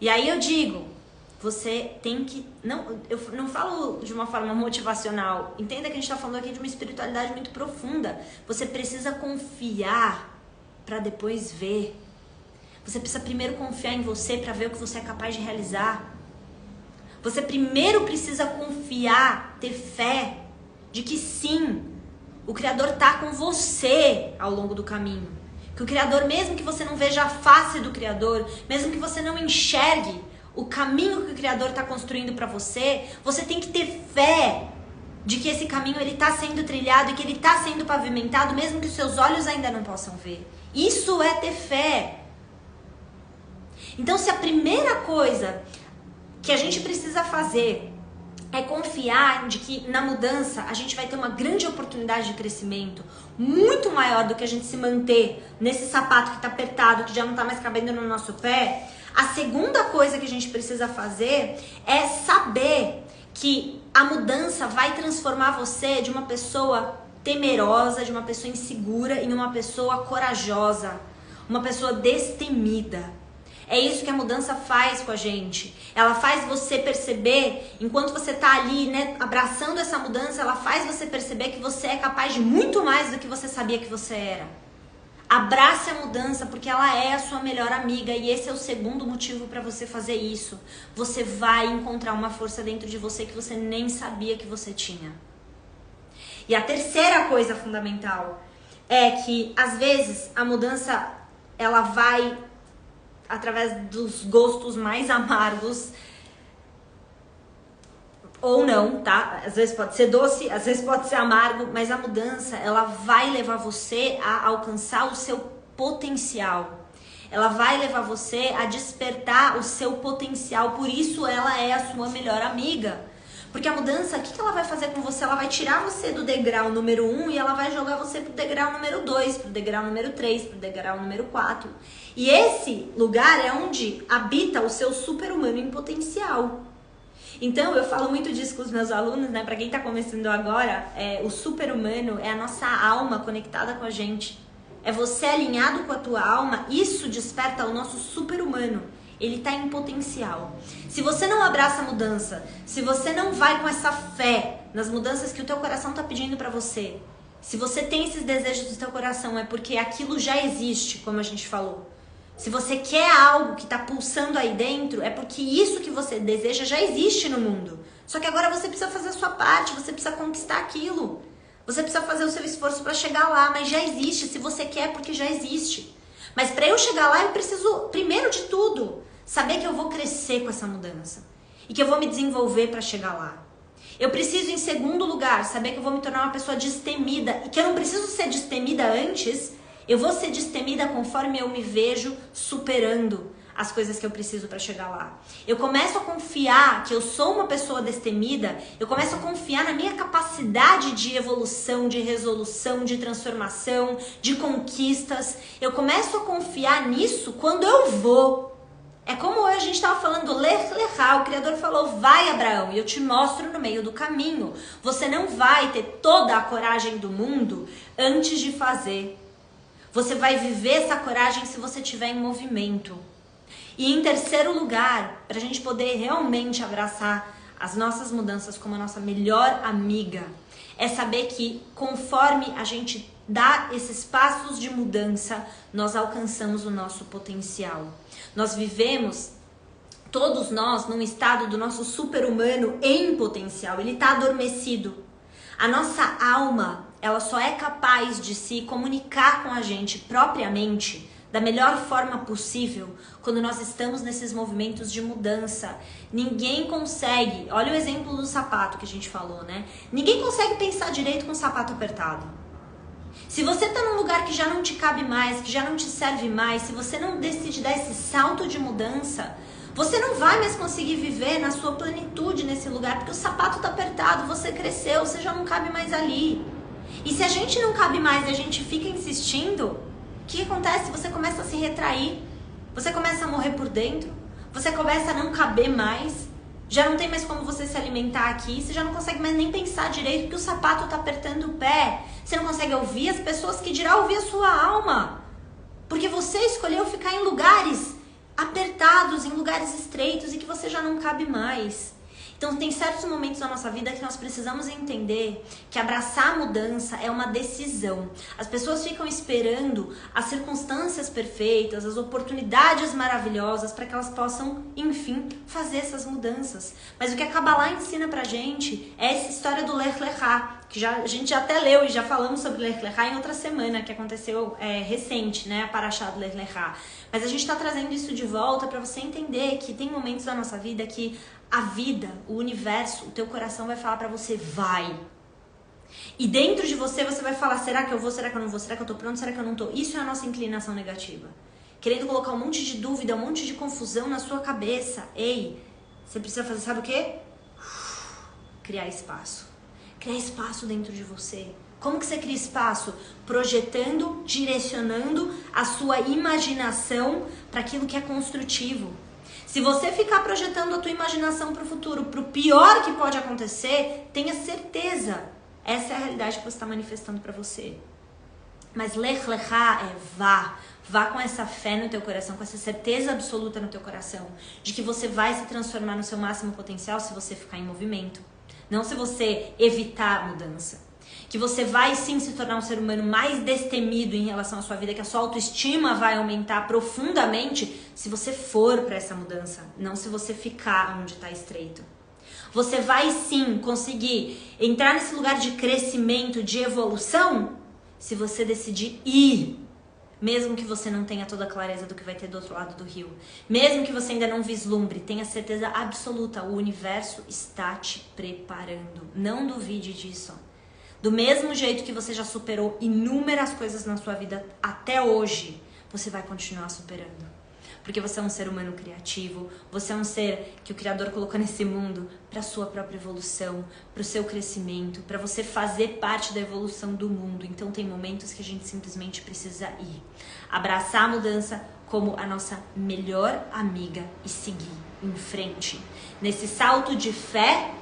E aí eu digo, você tem que... eu não falo de uma forma motivacional. Entenda que a gente está falando aqui de uma espiritualidade muito profunda. Você precisa confiar para depois ver. Você precisa primeiro confiar em você para ver o que você é capaz de realizar. Você primeiro precisa confiar, ter fé de que sim, o Criador está com você ao longo do caminho. Que o Criador, mesmo que você não veja a face do Criador, mesmo que você não enxergue o caminho que o Criador está construindo para você, você tem que ter fé de que esse caminho está sendo trilhado e que ele está sendo pavimentado, mesmo que os seus olhos ainda não possam ver. Isso é ter fé. Então, se a primeira coisa que a gente precisa fazer é confiar de que na mudança a gente vai ter uma grande oportunidade de crescimento, muito maior do que a gente se manter nesse sapato que está apertado, que já não está mais cabendo no nosso pé, a segunda coisa que a gente precisa fazer é saber que a mudança vai transformar você de uma pessoa temerosa, de uma pessoa insegura, em uma pessoa corajosa, uma pessoa destemida. É isso que a mudança faz com a gente. Ela faz você perceber, enquanto você tá ali, né, abraçando essa mudança, ela faz você perceber que você é capaz de muito mais do que você sabia que você era. Abrace a mudança porque ela é a sua melhor amiga e esse é o segundo motivo para você fazer isso. Você vai encontrar uma força dentro de você que você nem sabia que você tinha. E a terceira coisa fundamental é que, às vezes, a mudança, ela vai através dos gostos mais amargos ou não, tá? Às vezes pode ser doce, às vezes pode ser amargo, mas a mudança, ela vai levar você a alcançar o seu potencial. Ela vai levar você a despertar o seu potencial, por isso ela é a sua melhor amiga. Porque a mudança, o que ela vai fazer com você? Ela vai tirar você do degrau número 1 e ela vai jogar você pro degrau número 2, pro degrau número 3, pro degrau número 4. E esse lugar é onde habita o seu super-humano em potencial. Então, eu falo muito disso com os meus alunos, né? Pra quem tá começando agora, o super-humano é a nossa alma conectada com a gente. É você alinhado com a tua alma, isso desperta o nosso super-humano. Ele tá em potencial. Se você não abraça a mudança, se você não vai com essa fé nas mudanças que o teu coração tá pedindo pra você, se você tem esses desejos do teu coração, é porque aquilo já existe, como a gente falou. Se você quer algo que tá pulsando aí dentro, é porque isso que você deseja já existe no mundo. Só que agora você precisa fazer a sua parte, você precisa conquistar aquilo. Você precisa fazer o seu esforço pra chegar lá, mas já existe. Se você quer, é porque já existe. Mas para eu chegar lá, eu preciso, primeiro de tudo, saber que eu vou crescer com essa mudança. E que eu vou me desenvolver para chegar lá. Eu preciso, em segundo lugar, saber que eu vou me tornar uma pessoa destemida. E que eu não preciso ser destemida antes. Eu vou ser destemida conforme eu me vejo superando as coisas que eu preciso para chegar lá. Eu começo a confiar que eu sou uma pessoa destemida, eu começo a confiar na minha capacidade de evolução, de resolução, de transformação, de conquistas. Eu começo a confiar nisso quando eu vou. É como hoje a gente estava falando, Lech Lechá, o Criador falou, vai Abraão, e eu te mostro no meio do caminho. Você não vai ter toda a coragem do mundo antes de fazer. Você vai viver essa coragem se você estiver em movimento. E em terceiro lugar, para a gente poder realmente abraçar as nossas mudanças como a nossa melhor amiga, é saber que conforme a gente dá esses passos de mudança, nós alcançamos o nosso potencial. Nós vivemos, todos nós, num estado do nosso super-humano em potencial. Ele está adormecido. A nossa alma, ela só é capaz de se comunicar com a gente propriamente da melhor forma possível quando nós estamos nesses movimentos de mudança. Ninguém consegue, olha o exemplo do sapato que a gente falou, né? Ninguém consegue pensar direito com o sapato apertado. Se você tá num lugar que já não te cabe mais, que já não te serve mais, se você não decide dar esse salto de mudança, você não vai mais conseguir viver na sua plenitude nesse lugar, porque o sapato tá apertado, você cresceu, você já não cabe mais ali. E se a gente não cabe mais e a gente fica insistindo, o que acontece? Você começa a se retrair, você começa a morrer por dentro, você começa a não caber mais, já não tem mais como você se alimentar aqui, você já não consegue mais nem pensar direito porque o sapato tá apertando o pé, você não consegue ouvir as pessoas, que dirá ouvir a sua alma, porque você escolheu ficar em lugares apertados, em lugares estreitos e que você já não cabe mais. Então tem certos momentos da nossa vida que nós precisamos entender que abraçar a mudança é uma decisão. As pessoas ficam esperando as circunstâncias perfeitas, as oportunidades maravilhosas para que elas possam, enfim, fazer essas mudanças. Mas o que a Kabbalah ensina pra gente é essa história do Lech Lechá, que a gente já até leu e já falamos sobre Lech Lechá em outra semana, que aconteceu recente, né, a Parashá do Lech Lechá. Mas a gente está trazendo isso de volta para você entender que tem momentos da nossa vida que a vida, o universo, o teu coração vai falar pra você, vai. E dentro de você, você vai falar, será que eu vou, será que eu não vou, será que eu tô pronto, será que eu não tô? Isso é a nossa inclinação negativa. Querendo colocar um monte de dúvida, um monte de confusão na sua cabeça. Ei, você precisa fazer, sabe o quê? Criar espaço. Criar espaço dentro de você. Como que você cria espaço? Projetando, direcionando a sua imaginação para aquilo que é construtivo. Se você ficar projetando a tua imaginação para o futuro, para o pior que pode acontecer, tenha certeza. Essa é a realidade que você está manifestando para você. Mas Lech Lechá é vá. Vá com essa fé no teu coração, com essa certeza absoluta no teu coração, de que você vai se transformar no seu máximo potencial se você ficar em movimento. Não se você evitar a mudança. Que você vai sim se tornar um ser humano mais destemido em relação à sua vida, que a sua autoestima vai aumentar profundamente se você for para essa mudança, não se você ficar onde está estreito. Você vai sim conseguir entrar nesse lugar de crescimento, de evolução, se você decidir ir, mesmo que você não tenha toda a clareza do que vai ter do outro lado do rio, mesmo que você ainda não vislumbre, tenha certeza absoluta, o universo está te preparando, não duvide disso. Do mesmo jeito que você já superou inúmeras coisas na sua vida até hoje, você vai continuar superando. Porque você é um ser humano criativo, você é um ser que o Criador colocou nesse mundo para a sua própria evolução, para o seu crescimento, para você fazer parte da evolução do mundo. Então tem momentos que a gente simplesmente precisa ir. Abraçar a mudança como a nossa melhor amiga e seguir em frente. Nesse salto de fé,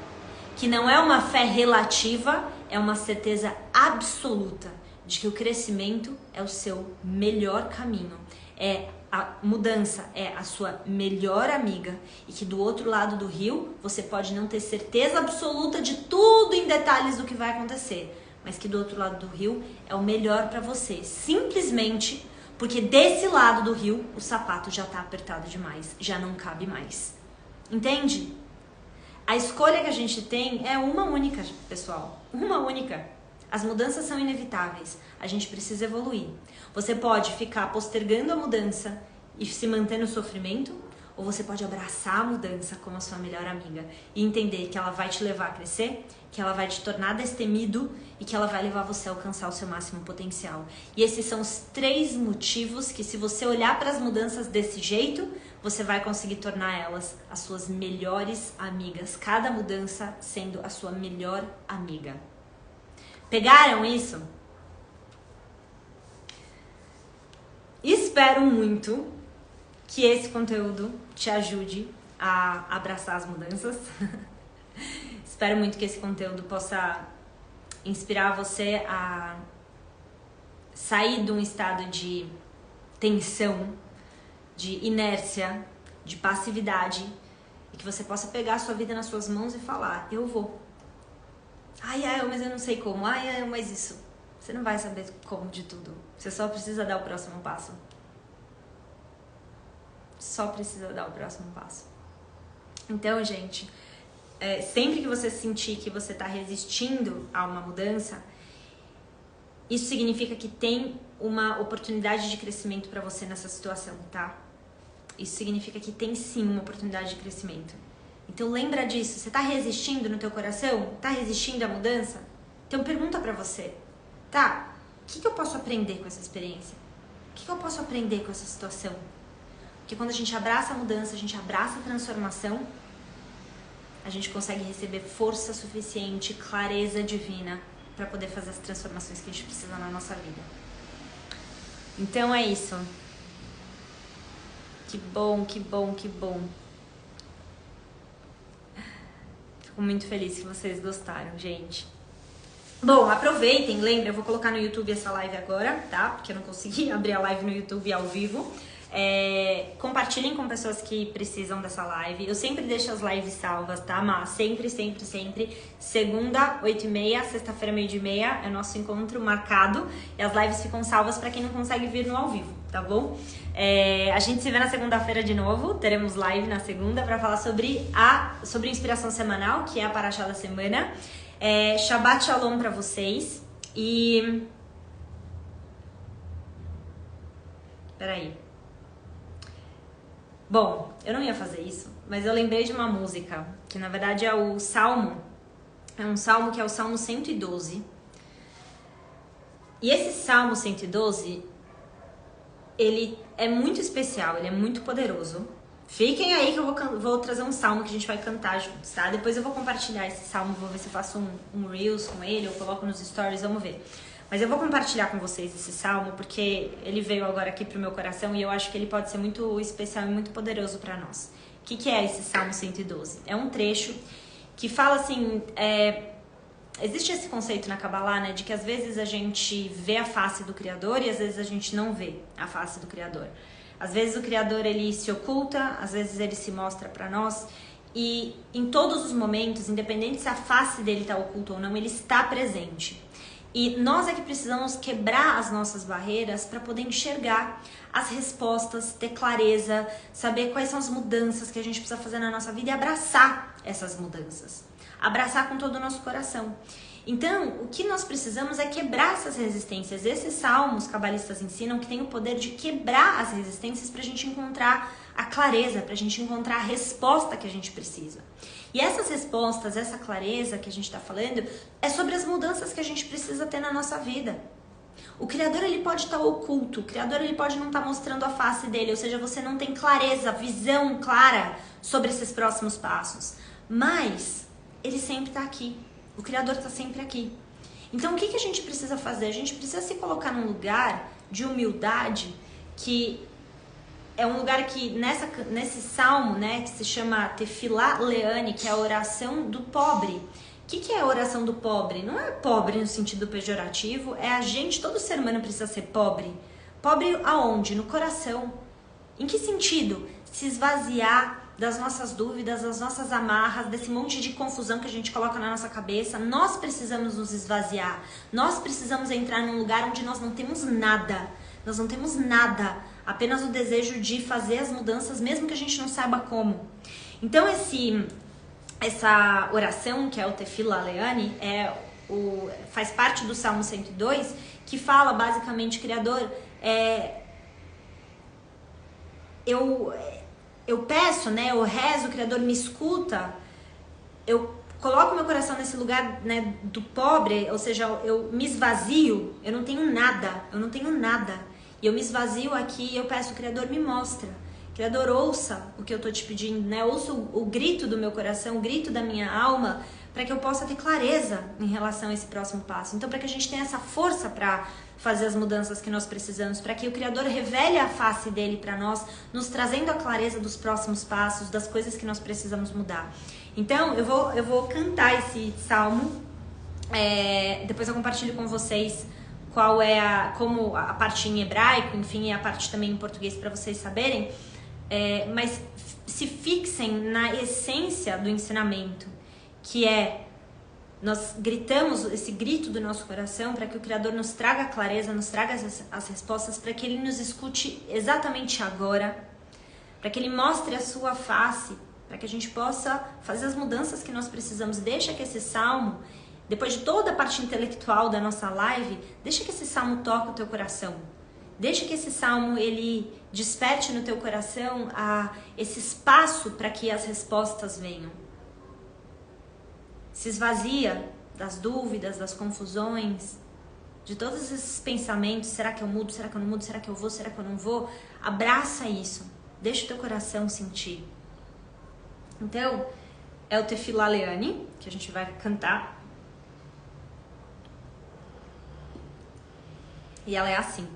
que não é uma fé relativa, é uma certeza absoluta de que o crescimento é o seu melhor caminho. A mudança é a sua melhor amiga e que do outro lado do rio você pode não ter certeza absoluta de tudo em detalhes do que vai acontecer, mas que do outro lado do rio é o melhor para você, simplesmente porque desse lado do rio o sapato já tá apertado demais, já não cabe mais. Entende? A escolha que a gente tem é uma única, pessoal. Uma única. As mudanças são inevitáveis. A gente precisa evoluir. Você pode ficar postergando a mudança e se manter no sofrimento, ou você pode abraçar a mudança como a sua melhor amiga e entender que ela vai te levar a crescer, que ela vai te tornar destemido e que ela vai levar você a alcançar o seu máximo potencial. E esses são os 3 motivos que, se você olhar para as mudanças desse jeito, você vai conseguir tornar elas as suas melhores amigas. Cada mudança sendo a sua melhor amiga. Pegaram isso? Espero muito que esse conteúdo te ajude a abraçar as mudanças. Espero muito que esse conteúdo possa inspirar você a sair de um estado de tensão, de inércia, de passividade, e que você possa pegar a sua vida nas suas mãos e falar, eu vou. Ai, mas eu não sei como. Ai, mas isso. Você não vai saber como de tudo. Você só precisa dar o próximo passo. Só precisa dar o próximo passo. Então, gente, sempre que você sentir que você está resistindo a uma mudança, isso significa que tem uma oportunidade de crescimento para você nessa situação, tá? Isso significa que tem sim uma oportunidade de crescimento. Então lembra disso, você tá resistindo no teu coração? Tá resistindo à mudança? Então pergunta pra você, tá, o que eu posso aprender com essa experiência? O que eu posso aprender com essa situação? Porque quando a gente abraça a mudança, a gente abraça a transformação, a gente consegue receber força suficiente, clareza divina para poder fazer as transformações que a gente precisa na nossa vida. Então é isso. Que bom, que bom, que bom. Fico muito feliz que vocês gostaram, gente. Bom, aproveitem, lembra, eu vou colocar no YouTube essa live agora, tá? Porque eu não consegui abrir a live no YouTube ao vivo. Compartilhem com pessoas que precisam dessa live. Eu sempre deixo as lives salvas, tá? Mas sempre, sempre, sempre. Segunda, 8h30, sexta-feira, 12h30 é o nosso encontro marcado. E as lives ficam salvas pra quem não consegue vir no ao vivo, tá bom? A gente se vê na segunda-feira de novo. Teremos live na segunda pra falar sobre inspiração semanal, que é a Parashá da semana. Shabbat Shalom pra vocês. E... peraí. Bom, eu não ia fazer isso, mas eu lembrei de uma música, que na verdade é o Salmo. É um Salmo que é o Salmo 112. E esse Salmo 112, ele é muito especial, ele é muito poderoso. Fiquem aí que eu vou trazer um salmo que a gente vai cantar juntos, tá? Depois eu vou compartilhar esse salmo, vou ver se eu faço um Reels com ele, eu coloco nos stories, vamos ver. Mas eu vou compartilhar com vocês esse salmo, porque ele veio agora aqui pro meu coração e eu acho que ele pode ser muito especial e muito poderoso para nós. O que é esse Salmo 112? É um trecho que fala assim... existe esse conceito na Kabbalah, né? De que às vezes a gente vê a face do Criador e às vezes a gente não vê a face do Criador. Às vezes o Criador ele se oculta, às vezes ele se mostra para nós. E em todos os momentos, independente se a face dele está oculta ou não, ele está presente. E nós é que precisamos quebrar as nossas barreiras para poder enxergar as respostas, ter clareza, saber quais são as mudanças que a gente precisa fazer na nossa vida e abraçar essas mudanças. Abraçar com todo o nosso coração. Então, o que nós precisamos é quebrar essas resistências. Esses salmos cabalistas ensinam que tem o poder de quebrar as resistências para a gente encontrar a clareza, para a gente encontrar a resposta que a gente precisa. E essas respostas, essa clareza que a gente está falando, é sobre as mudanças que a gente precisa ter na nossa vida. O Criador ele pode estar oculto, o Criador ele pode não estar mostrando a face dele, ou seja, você não tem clareza, visão clara sobre esses próximos passos. Mas ele sempre está aqui, o Criador está sempre aqui. Então o que a gente precisa fazer? A gente precisa se colocar num lugar de humildade que... é um lugar que nesse salmo, né, que se chama Tefilá Leane, que é a oração do pobre. O que é a oração do pobre? Não é pobre no sentido pejorativo, é a gente, todo ser humano precisa ser pobre. Pobre aonde? No coração. Em que sentido? Se esvaziar das nossas dúvidas, das nossas amarras, desse monte de confusão que a gente coloca na nossa cabeça. Nós precisamos nos esvaziar. Nós precisamos entrar num lugar onde nós não temos nada. Nós não temos nada. Apenas o desejo de fazer as mudanças, mesmo que a gente não saiba como. Então, essa oração, que é o Tefilá Leane, faz parte do Salmo 102, que fala, basicamente, Criador, eu peço, né, eu rezo, o Criador me escuta, eu coloco meu coração nesse lugar, né, do pobre, ou seja, eu me esvazio, eu não tenho nada. E eu me esvazio aqui e eu peço, o Criador me mostra. Criador, ouça o que eu tô te pedindo, né? Ouça o grito do meu coração, o grito da minha alma, para que eu possa ter clareza em relação a esse próximo passo. Então, para que a gente tenha essa força para fazer as mudanças que nós precisamos, para que o Criador revele a face dele para nós, nos trazendo a clareza dos próximos passos, das coisas que nós precisamos mudar. Então, eu vou cantar esse salmo, depois eu compartilho com vocês qual é como a parte em hebraico, enfim, e a parte também em português para vocês saberem, mas se fixem na essência do ensinamento, que nós gritamos esse grito do nosso coração para que o Criador nos traga clareza, nos traga as respostas, para que Ele nos escute exatamente agora, para que Ele mostre a sua face, para que a gente possa fazer as mudanças que nós precisamos. Deixa que esse salmo Depois de toda a parte intelectual da nossa live, deixa que esse salmo toque o teu coração. Deixa que esse salmo ele desperte no teu coração esse espaço para que as respostas venham. Se esvazia das dúvidas, das confusões, de todos esses pensamentos. Será que eu mudo? Será que eu não mudo? Será que eu vou? Será que eu não vou? Abraça isso. Deixa o teu coração sentir. Então, é o Tefilá Leani, que a gente vai cantar. E ela é assim.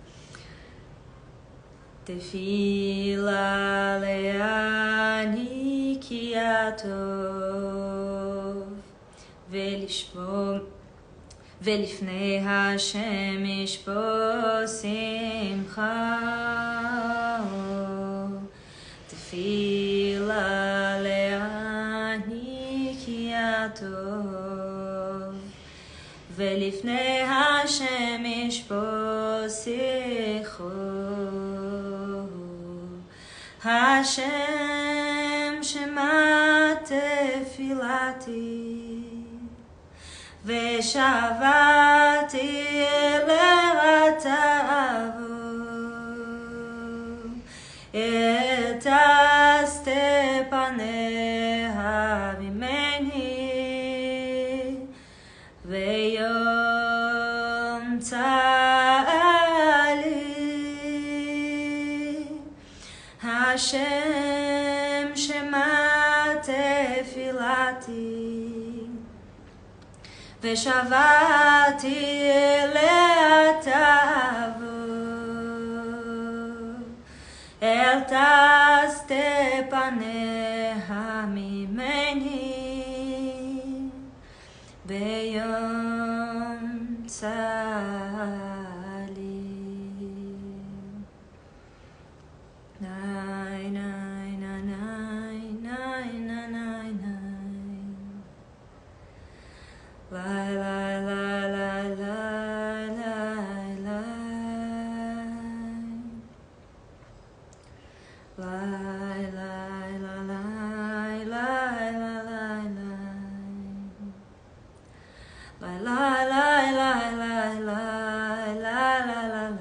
Tefilá Leani ki atov ולפני השם ישפוט שמחה תפילה לעני כי הטוב ולפני השם ישפוט שיחו השם שמע תפילתי ושבתי אליך תבוא אתסתה פניה ממני ויום צהלי השם שמע תפילתי ושבתי אליה תבוא אל תסתה פניה ממני ביום צהלי ניי ניי ניי ניי ניי ניי Lai lai lai lai lai lai lai lai lai lai lai lai lai lai lai lai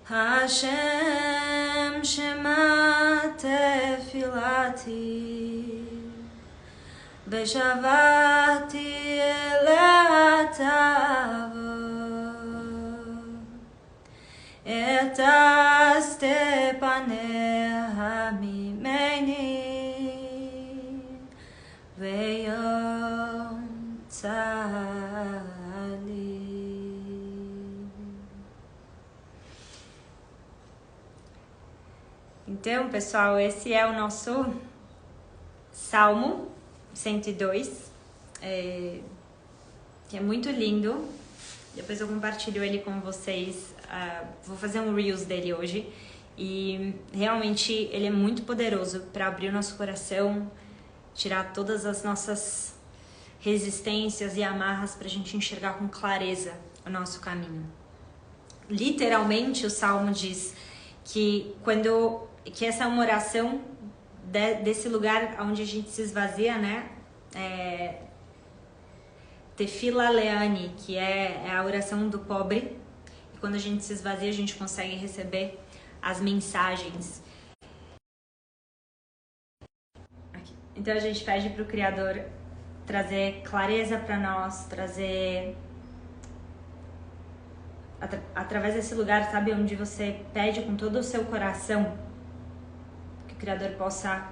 Hashem shema tefilati ושבתי אליה תבוא אתסתה פניה ממני ויום צהלי. Então, pessoal, esse é o nosso Salmo 102, que é muito lindo. Depois eu compartilho ele com vocês. Vou fazer um Reels dele hoje. E realmente ele é muito poderoso para abrir o nosso coração, tirar todas as nossas resistências e amarras para a gente enxergar com clareza o nosso caminho. Literalmente, o Salmo diz que essa é uma oração desse lugar onde a gente se esvazia, né? Tefilá Leani, que é a oração do pobre. E quando a gente se esvazia, a gente consegue receber as mensagens. Aqui. Então a gente pede para o Criador trazer clareza para nós, trazer através desse lugar, sabe, onde você pede com todo o seu coração que o Criador possa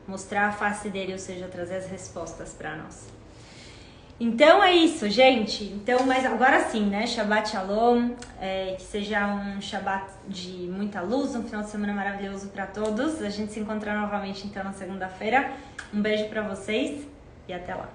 mostrar a face dele, ou seja, trazer as respostas para nós. Então é isso, gente. Então, mas agora sim, né? Shabbat Shalom, que seja um Shabbat de muita luz, um final de semana maravilhoso para todos. A gente se encontra novamente então na segunda-feira. Um beijo para vocês e até lá.